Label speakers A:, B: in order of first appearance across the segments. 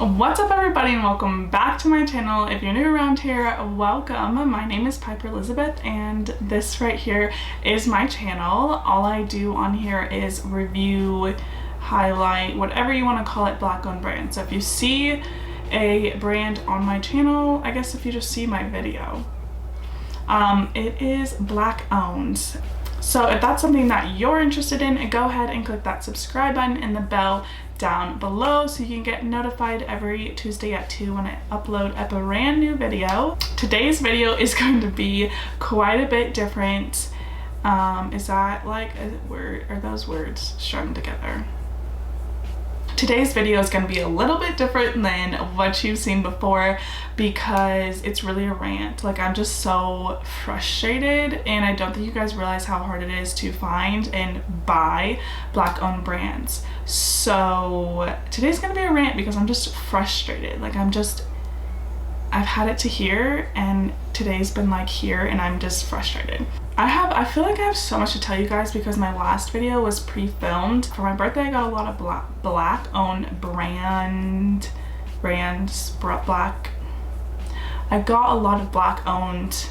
A: What's up everybody and welcome back to my channel. If you're new around here, welcome. My name is Piper Elizabeth and this right here is my channel. All I do on here is review, highlight, whatever you want to call it, black owned brands. So if you see a brand on my channel, I guess if you just see my video, it is black owned. So if that's something that you're interested in, go ahead and click that subscribe button and the bell down below so you can get notified every Tuesday at 2 when I upload a brand new video. Today's video is going to be quite a bit different. Is that like a word? Are those words strung together? Today's video is going to be a little bit different than what you've seen before because it's really a rant. Like, I'm just so frustrated and I don't think you guys realize how hard it is to find and buy black owned brands. So today's going to be a rant because I'm just frustrated. Like, I've had it to here and today's been like here and I'm just frustrated. I feel like I have so much to tell you guys because my last video was pre-filmed. For my birthday I got a lot of black owned brands. I got a lot of black owned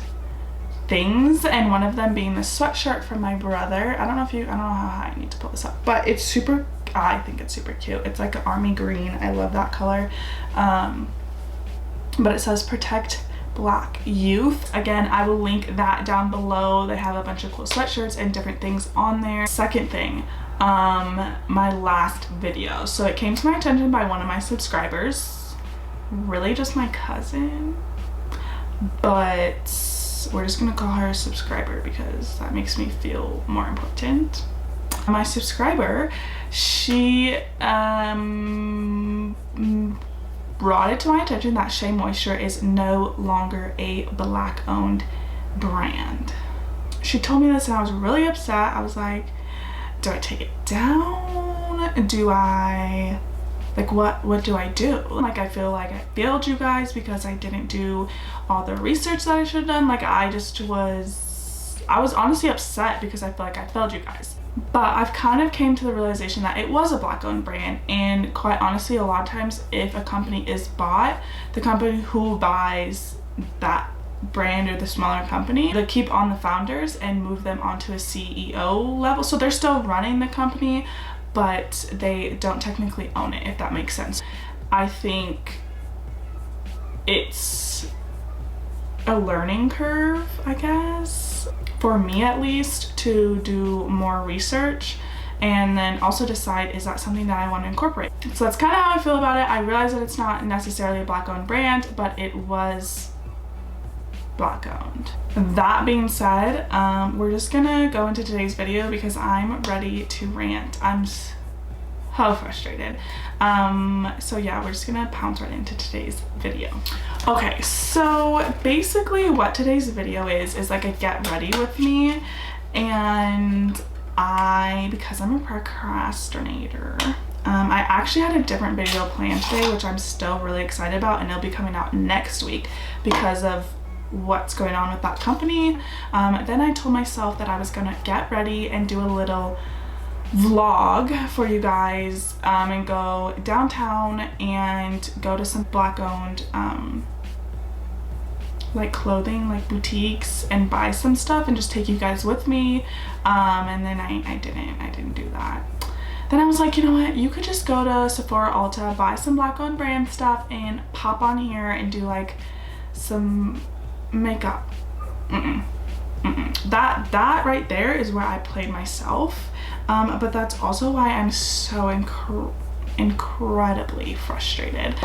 A: things, and one of them being the sweatshirt from my brother. I don't know how high I need to pull this up, but it's super, I think it's super cute. It's like an army green. I love that color. But it says protect black youth. Again, I will link that down below. They have a bunch of cool sweatshirts and different things on there. Second thing, my last video. So it came to my attention by one of my subscribers, really just my cousin, but we're just gonna call her a subscriber because that makes me feel more important. My subscriber, she brought it to my attention that Shea Moisture is no longer a black owned brand. She told me this and I was really upset. I was like, do I take it down? Do I, like, what do I do? Like, I feel like I failed you guys because I didn't do all the research that I should have done. Like, I was honestly upset because I feel like I failed you guys. But I've kind of came to the realization that it was a black owned brand, and quite honestly, a lot of times if a company is bought, the company who buys that brand or the smaller company, they keep on the founders and move them onto a CEO level. So they're still running the company, but they don't technically own it, if that makes sense. I think it's a learning curve, I guess, for me at least, to do more research and then also decide, is that something that I want to incorporate? So that's kind of how I feel about it. I realize that it's not necessarily a black owned brand, but it was black owned. That being said, we're just gonna go into today's video because I'm ready to rant. I'm so frustrated. So yeah, we're just gonna pounce right into today's video. Okay, so basically what today's video is like a get ready with me, and because I'm a procrastinator, I actually had a different video planned today, which I'm still really excited about, and it'll be coming out next week because of what's going on with that company. Then I told myself that I was gonna get ready and do a little vlog for you guys, and go downtown and go to some black owned like clothing, like boutiques, and buy some stuff and just take you guys with me. And then I didn't do that. Then I was like, you know what, you could just go to Sephora, Ulta, buy some black owned brand stuff and pop on here and do like some makeup. That right there is where I played myself. But that's also why I'm so incredibly frustrated.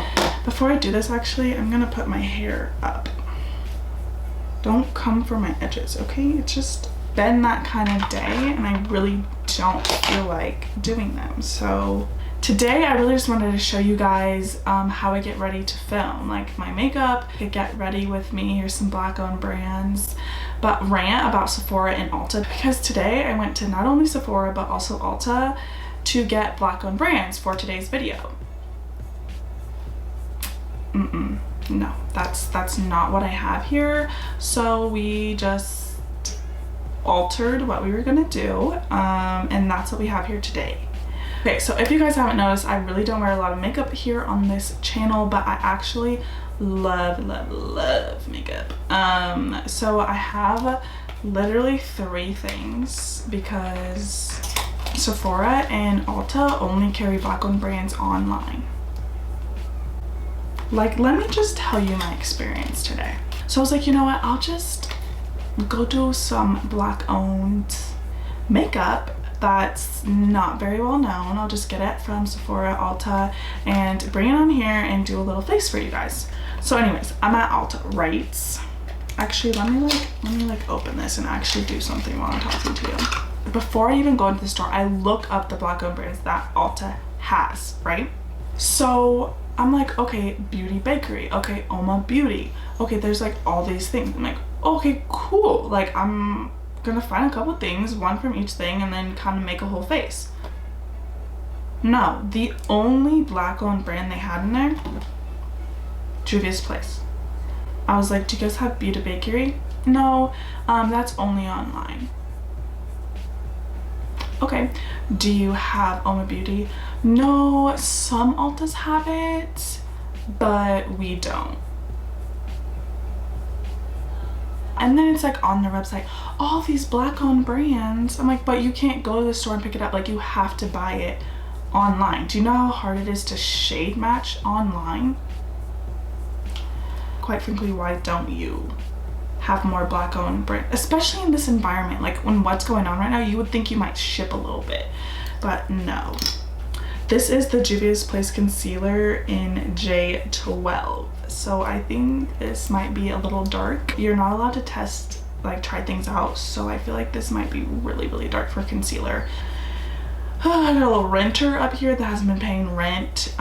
A: Before I do this, actually, I'm gonna put my hair up. Don't come for my edges, okay? It's just been that kind of day and I really don't feel like doing them. So today I really just wanted to show you guys how I get ready to film, like my makeup, get ready with me. Here's some black owned brands, but rant about Sephora and Ulta because today I went to not only Sephora but also Ulta to get black owned brands for today's video. No, that's not what I have here. So we just altered what we were gonna do, and that's what we have here today. Okay, so if you guys haven't noticed, I really don't wear a lot of makeup here on this channel, but I actually love makeup. So I have literally 3 things because Sephora and Ulta only carry black-owned brands online. Like, let me just tell you my experience today. So I was like, you know what, I'll just go do some black-owned makeup that's not very well known. I'll just get it from Sephora, Ulta, and bring it on here and do a little face for you guys. So anyways, I'm at Ulta, right? Actually, let me open this and actually do something while I'm talking to you. Before I even go into the store, I look up the black-owned brands that Ulta has, right? So I'm like, okay, Beauty Bakery, okay, Oma Beauty, okay, there's like all these things. I'm like, okay, cool. Like, I'm gonna find a couple things, one from each thing, and then kind of make a whole face. No, the only black-owned brand they had in there, Juvia's Place. I was like, do you guys have Beauty Bakery? No, that's only online. Okay, do you have Oma Beauty? No, some Ultas have it, but we don't. And then it's like on their website, all these black-owned brands. I'm like, but you can't go to the store and pick it up. Like, you have to buy it online. Do you know how hard it is to shade match online? Quite frankly, why don't you have more black-owned brands, especially in this environment? Like, when what's going on right now, you would think you might ship a little bit, but no. This is the Juvia's Place concealer in J12. So I think this might be a little dark. You're not allowed to test, like, try things out, so I feel like this might be really dark for concealer. I got a little renter up here that hasn't been paying rent.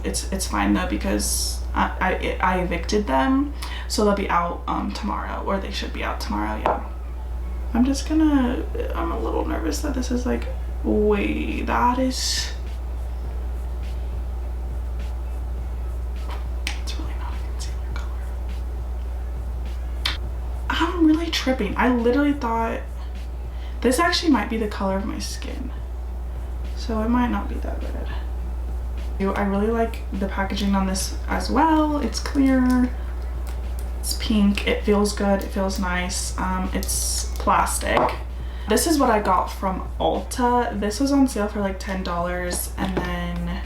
A: It's fine though, because I evicted them, so they'll be out tomorrow, or they should be out tomorrow. Yeah, I'm a little nervous that this is like, wait, that is, it's really not a concealer color. I'm really tripping. I literally thought this actually might be the color of my skin, so it might not be that bad. I really like the packaging on this as well. It's clear, it's pink, it feels good, it feels nice. It's plastic. This is what I got from Ulta. This was on sale for like $10, and then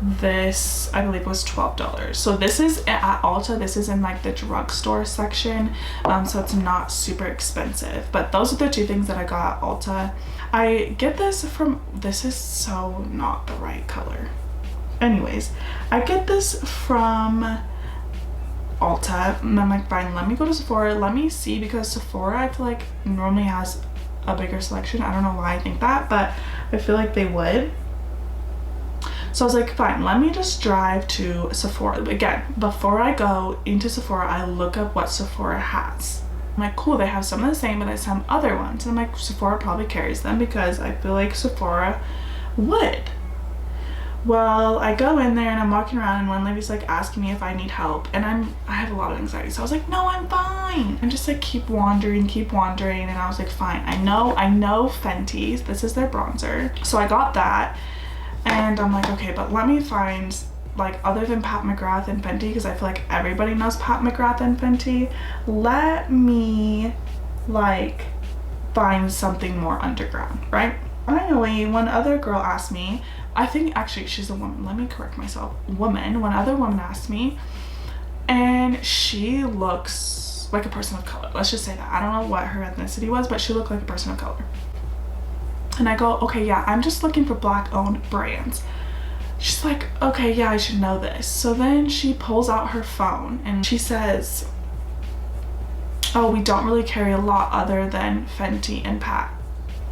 A: this I believe was $12. So this is at Ulta. This is in like the drugstore section, so it's not super expensive. But those are the 2 things that I got at Ulta. I get this from, this is so not the right color. Anyways, I get this from Ulta, and I'm like, fine, let me go to Sephora, let me see, because Sephora I feel like normally has a bigger selection. I don't know why I think that, but I feel like they would. So I was like, fine, let me just drive to Sephora. Again, before I go into Sephora, I look up what Sephora has. I'm like, cool, they have some of the same, but there's some other ones. And I'm like, Sephora probably carries them, because I feel like Sephora would. Well, I go in there and I'm walking around, and one lady's like asking me if I need help, and I have a lot of anxiety, so I was like, no, I'm fine. And just like keep wandering, and I was like, fine, I know Fenty's, this is their bronzer. So I got that, and I'm like, okay, but let me find, like, other than Pat McGrath and Fenty, because I feel like everybody knows Pat McGrath and Fenty, let me like find something more underground, right? Finally, one other girl asked me, I think actually she's a woman, let me correct myself, woman, one other woman asked me, and she looks like a person of color, let's just say that. I don't know what her ethnicity was, but she looked like a person of color. And I go, okay, yeah, I'm just looking for black-owned brands. She's like, okay, yeah, I should know this. So then she pulls out her phone and she says, oh, we don't really carry a lot other than Fenty and Pat.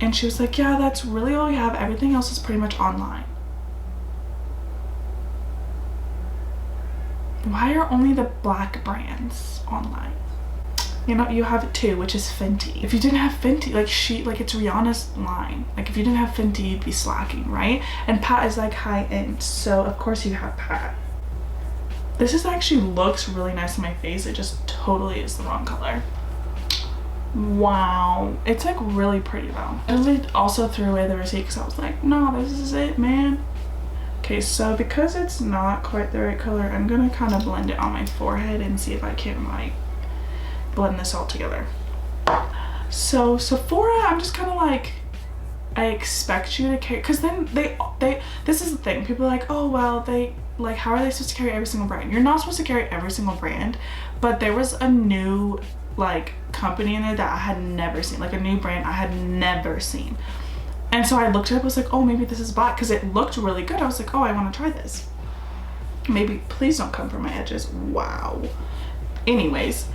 A: And she was like, yeah, that's really all we have. Everything else is pretty much online. Why are only the black brands online? You know, you have 2, which is Fenty. If you didn't have Fenty, like it's Rihanna's line. Like, if you didn't have Fenty, you'd be slacking, right? And Pat is like high end, so of course you have Pat. This is actually looks really nice on my face. It just totally is the wrong color. Wow, it's like really pretty though. I also threw away the receipt because I was like, no, this is it, man. Okay, so because it's not quite the right color, I'm gonna kind of blend it on my forehead and see if I can like blend this all together. So Sephora, I'm just kind of like, I expect you to carry, because then this is the thing, people are like, oh well, they like, how are they supposed to carry every single brand? You're not supposed to carry every single brand, but there was a new like company in there that I had never seen, like a new brand I had never seen. And so I looked it up, I was like, oh, maybe this is black, because it looked really good. I was like, oh, I want to try this. Maybe, please don't come from my edges. Wow. Anyways,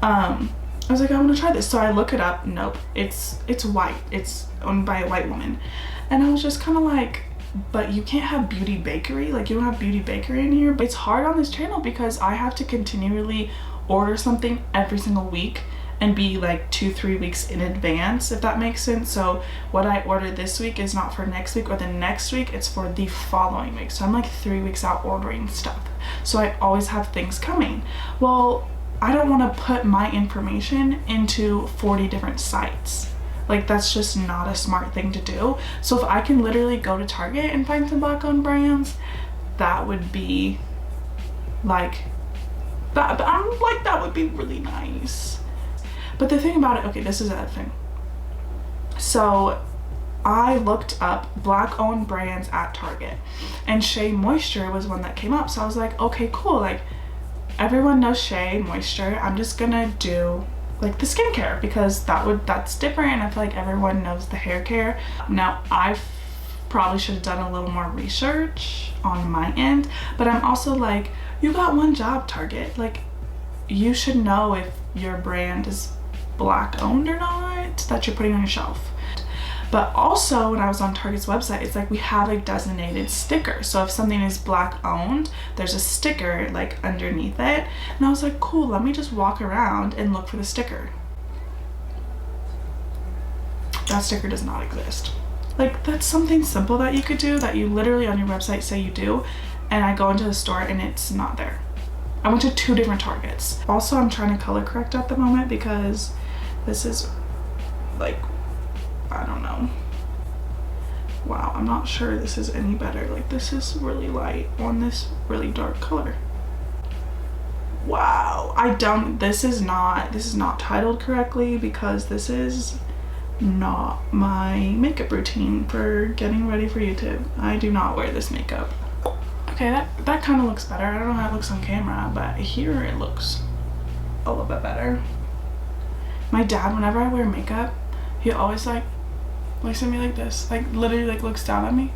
A: I was like, I want to try this. So I look it up. Nope, it's white. It's owned by a white woman. And I was just kind of like, but you can't have Beauty Bakery. Like, you don't have Beauty Bakery in here. But it's hard on this channel because I have to continually order something every single week and be like 2-3 weeks in advance, if that makes sense. So what I ordered this week is not for next week or the next week, it's for the following week. So I'm like 3 weeks out ordering stuff. So I always have things coming. Well, I don't want to put my information into 40 different sites. Like, that's just not a smart thing to do. So if I can literally go to Target and find some black owned brands, that would be like, I'm like, that would be really nice. But the thing about it, okay, this is the other thing. So I looked up black owned brands at Target and Shea Moisture was one that came up. So I was like, okay, cool. Like, everyone knows Shea Moisture. I'm just gonna do like the skincare because that's different. And I feel like everyone knows the hair care. Now, I probably should have done a little more research on my end, but I'm also like, you got one job, Target. Like, you should know if your brand is black owned or not that you're putting on your shelf. But also, when I was on Target's website, it's like we have a designated sticker. So if something is black owned, there's a sticker like underneath it. And I was like, cool, let me just walk around and look for the sticker. That sticker does not exist. Like, that's something simple that you could do, that you literally on your website say you do, and I go into the store and it's not there. I went to 2 different Targets. Also, I'm trying to color correct at the moment because this is like, I don't know. Wow, I'm not sure this is any better. Like, this is really light on this really dark color. Wow, this is not titled correctly because this is not my makeup routine for getting ready for YouTube. I do not wear this makeup. Okay, that kind of looks better. I don't know how it looks on camera, but here it looks a little bit better. My dad, whenever I wear makeup, he always like looks at me like this, like literally like looks down at me.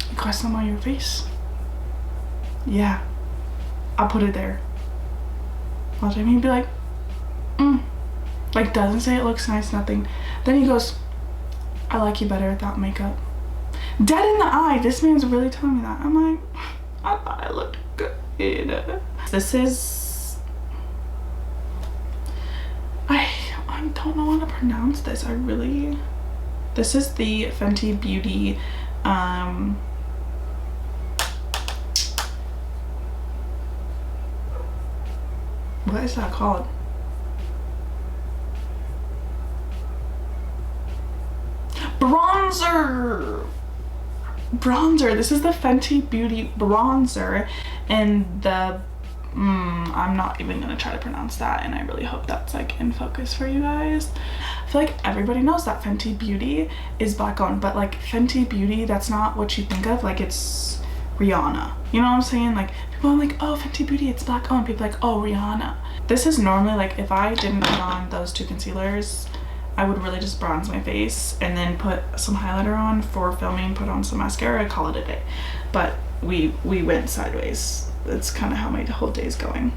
A: You got some on your face? Yeah, I'll put it there. All the time he'd be like, like doesn't say it looks nice, nothing. Then he goes, I like you better without makeup. Dead in the eye, this man's really telling me that. I'm like, I thought I looked good. This is, I don't know how to pronounce this. This is the Fenty Beauty, what is that called? Bronzer. This is the Fenty Beauty bronzer, and the I'm not even gonna try to pronounce that, and I really hope that's like in focus for you guys. I feel like everybody knows that Fenty Beauty is black owned, but like Fenty Beauty, that's not what you think of. Like, it's Rihanna, you know what I'm saying? Like, people are like, oh, Fenty Beauty, it's black owned. People are like, oh, Rihanna. This is normally like, if I didn't put on those 2 concealers, I would really just bronze my face and then put some highlighter on for filming, put on some mascara, call it a day. But we went sideways. That's kind of how my whole day is going.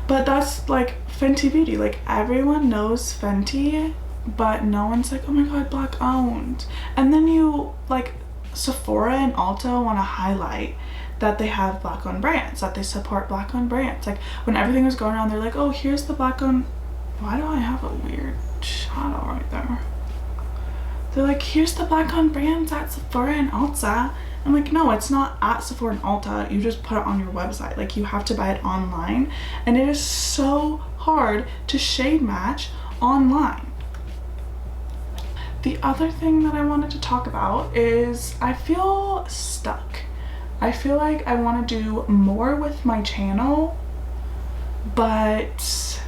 A: But that's like Fenty Beauty. Like, everyone knows Fenty, but no one's like, oh my god, black owned. And then you like Sephora and Ulta want to highlight that they have black owned brands, that they support black owned brands. Like, when everything was going on, they're like, oh, here's the black owned. Why do I have a weird shadow right there? They're like, here's the black owned brands at Sephora and Ulta. I'm like, no, it's not at Sephora and Ulta. You just put it on your website. Like, you have to buy it online. And it is so hard to shade match online. The other thing that I wanted to talk about is I feel stuck. I feel like I want to do more with my channel, but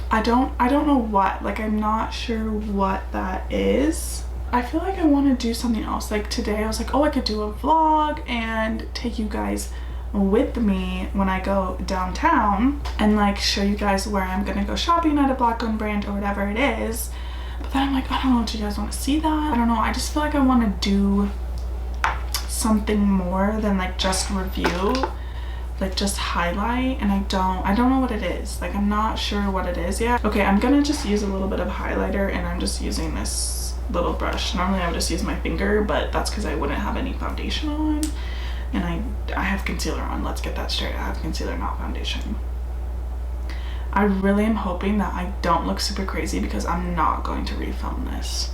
A: I don't know what. Like, I'm not sure what that is. I feel like I want to do something else. Like today I was like, oh, I could do a vlog and take you guys with me when I go downtown and like show you guys where I'm gonna go shopping at a black owned brand or whatever it is. But then I'm like, I don't know if you guys want to see that. I don't know. I just feel like I want to do something more than like just review, like just highlight, and I don't know what it is. Like, I'm not sure what it is yet. Okay, I'm gonna just use a little bit of highlighter, and I'm just using this little brush. Normally I would just use my finger, but that's because I wouldn't have any foundation on, and I have concealer on. Let's get that straight. I have concealer, not foundation. I really am hoping that I don't look super crazy because I'm not going to refilm this.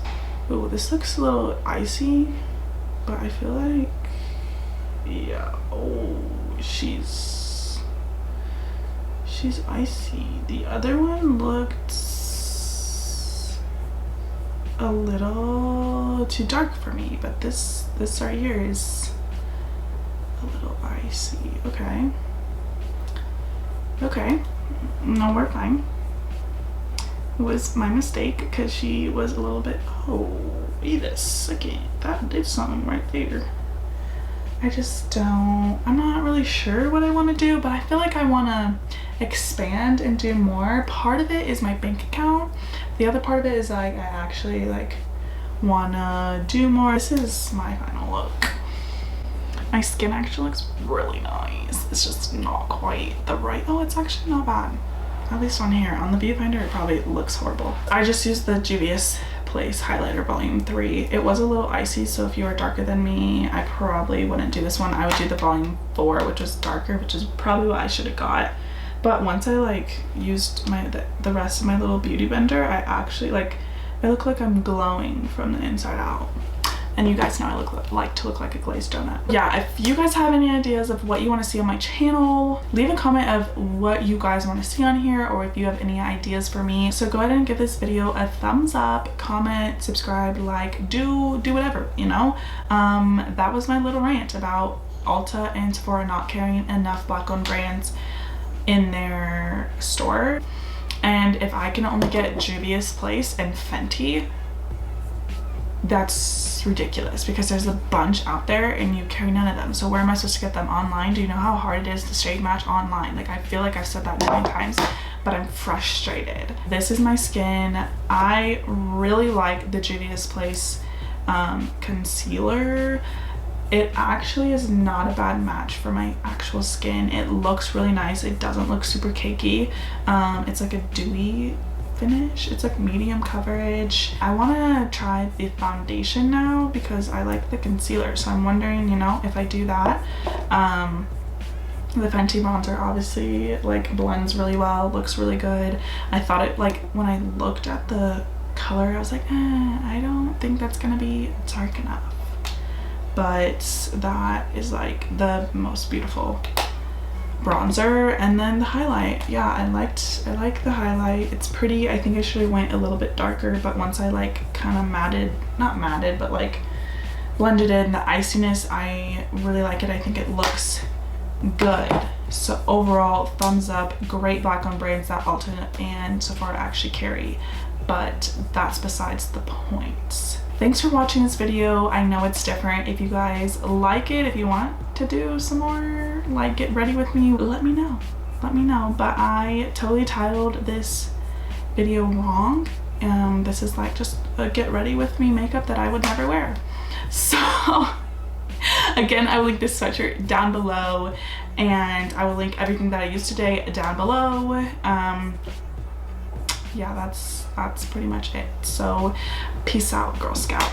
A: Ooh, this looks a little icy, but I feel like, yeah, oh, she's icy. The other one looked a little too dark for me, but this right here is a little icy. Okay, no, we're fine. It was my mistake because she was a little bit, oh, wait a second, that did something right there. I'm not really sure what I want to do, but I feel like I want to expand and do more. Part of it is my bank account. The other part of it is like I actually like want to do more. This is my final look. My skin actually looks really nice. It's just not quite the right, oh, it's actually not bad. At least on here. On the viewfinder it probably looks horrible. I just used the Juvia's Place highlighter volume 3. It was a little icy, so if you are darker than me, I probably wouldn't do this one. I would do the volume 4, which was darker, which is probably what I should have got. But once I like used the rest of my little beauty blender, I actually like, I look like I'm glowing from the inside out. And you guys know I like to look like a glazed donut. Yeah, if you guys have any ideas of what you want to see on my channel, leave a comment of what you guys want to see on here, or if you have any ideas for me. So go ahead and give this video a thumbs up, comment, subscribe, like, do whatever, you know? That was my little rant about Ulta and Sephora not carrying enough black owned brands in their store. And if I can only get Juvia's Place and Fenty, that's ridiculous because there's a bunch out there and you carry none of them. So where am I supposed to get them? Online? Do you know how hard it is to shade match online? Like, I feel like I've said that many times, but I'm frustrated. This is my skin. I really like the Juvia's Place concealer. It actually is not a bad match for my actual skin. It looks really nice. It doesn't look super cakey. It's like a dewy finish. It's like medium coverage. I want to try the foundation now because I like the concealer, so I'm wondering, you know, if I do that. The Fenty bronzer obviously like blends really well, looks really good. I thought it, like, when I looked at the color I was like, I don't think that's gonna be dark enough, but that is like the most beautiful bronzer. And then the highlight, yeah, I like the highlight. It's pretty. I think I should have went a little bit darker, but once I like kind of not matted, but like blended in the iciness, I really like it. I think it looks good. So overall, thumbs up. Great black owned brands that Ulta and Sephora actually carry, but that's besides the point. Thanks for watching this video. I know it's different. If you guys like it, if you want to do some more, like, get ready with me, let me know. But I totally titled this video wrong. This is like just a get ready with me makeup that I would never wear. So again, I will link this sweatshirt down below, and I will link everything that I used today down below. Yeah, that's pretty much it. So peace out, Girl Scout.